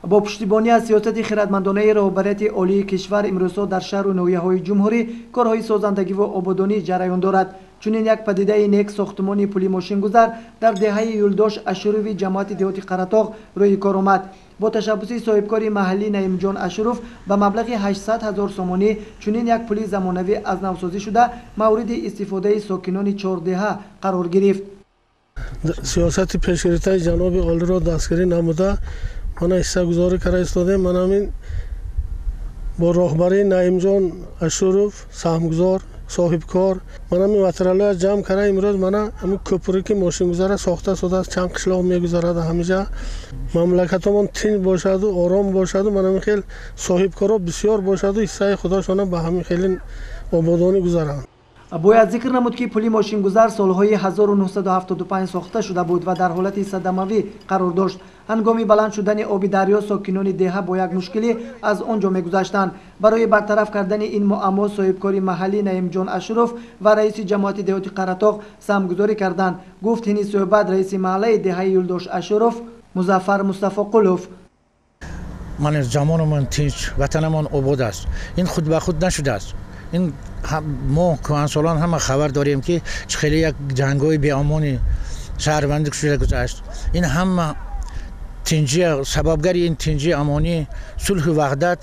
با پشتیبانی از سیاست خردمندانه رهبریت عالی کشور امروزها در شهر و ناحیه‌های جمهوری کارهای سازندگی و آبادانی جریان دارد. چنین یک پدیده نیک ساختمانی پلی ماشیnguzar در دهه یولدوش اشوروی جماعت دهاتی قراتاغ روی کار آمد. با تشبوسی صاحب کاری محلی نعیم جان اشورов به مبلغ 800,000 سومانی چنین یک پلی زمانوی از نوسازی شده مورد استفاده ساکنان 4 دهه قرار گرفت. سیاست پیشگرفته جناب عالی را دستگیری نموده من حصه گذاری کرده ایستادم. من همین با راهبری نعیم جان اشورов سهمگزار صاحب کار من همین وترالای جمع کرده امروز من همین کوپری که ماشیnguzar ساخته شده است چند قشلاق میگذارد همینجا مملکتمون تین باشد و آرام باشد و من همین خیلی صاحب کارا بسیار باشد و حصه خداشون به همین خیلی آبادانی گذارند. باید ذکر نمود که پلی ماشیnguzar سالهای 1975 ساخته شده بود و در حالت صدموی قرار داشت. هنگامی بلند شدن آب دریا ساکنان دهه با یک مشکلی از آنجا میگذشتند. برای برطرف کردن این معما صاحبکاری محلی نعیم جان اشورov و رئیس جماعت دهاتی قراتاغ سهمگذاری کردند. گفت این صحبت رئیس محله دهه یولدوش اشورov مظفر مصطفی قلوف. من زمانمان تیج وطنمان آباد است. این خود به خود نشده است. این ما کهنسالان همه خبر داریم که خیلی یک جنگ‌های بی‌امانی شهروندی شده گذشت. این همه تنجی سببگری این تنجی امانی صلح و وحدت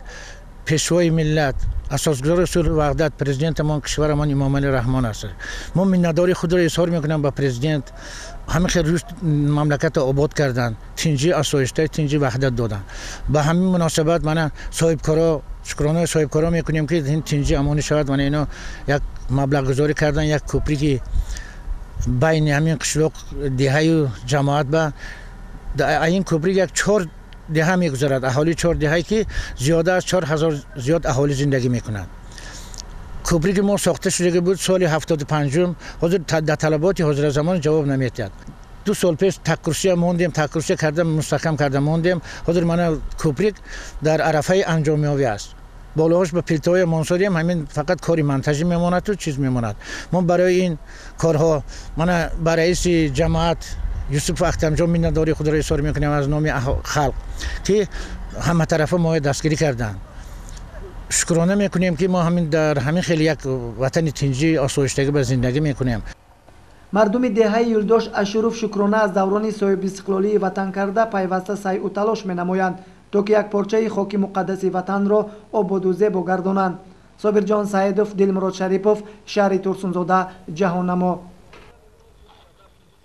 پیشوای ملت اساسگزار صلح و وحدت پرزیدنت ما کشورمان امام علی رحمان است. ما منتداری خود را اظهار میکنم به پرزیدنت همه خیلی مملکت آباد کردند تنجی آسایشته تنجی وحدت دادند. به همین مناسبت من صاحبکارا شکرانه صاحبکارا میکنیم که این تنجی امانی شود. من اینا یک مبلغ گذاری کردن یک کوپری که بین همین قشلاق دهه و جماعت به این کوپری یک 4 دهه میگذارد. اهالی 4 دهه که زیاده از 4,000 زیاد اهالی زندگی میکنند. کوپری که ما ساخته شده بود سال 75 حاضر در طلبات حاضر زمان جواب نمیداد. 2 سال پیش تکرشی موندیم تکرشی کردم مستحکم کردم موندیم. حاضر من کوپری در عرفه انجامیابی است. بالاهاش به پلتای منصوری همین فقط کاری منتجی میماند و چیز میماند. ما برای این کارها من برای رئیس جماعت یوسف اختمجان منتداری خود را اظهار میکنم از نام خلق که همه طرفه ما دستگیری کردند. شکرانه میکنیم که ما همین در همین خیلی یک وطن تنجی آسایشتگی به زندگی میکنیم. مردم دهه یولدوش اشورov شکرانه از دوران صاحب استقلالی وطن کرده پیوسته سعی و تلاش مینمایند تا که یک پارچه خاک مقدس وطن را آباد و زیبا گردانند. صابر جان سعیدوف، دلمراد شریپوف، شهر ترسونزاده، جهاننما.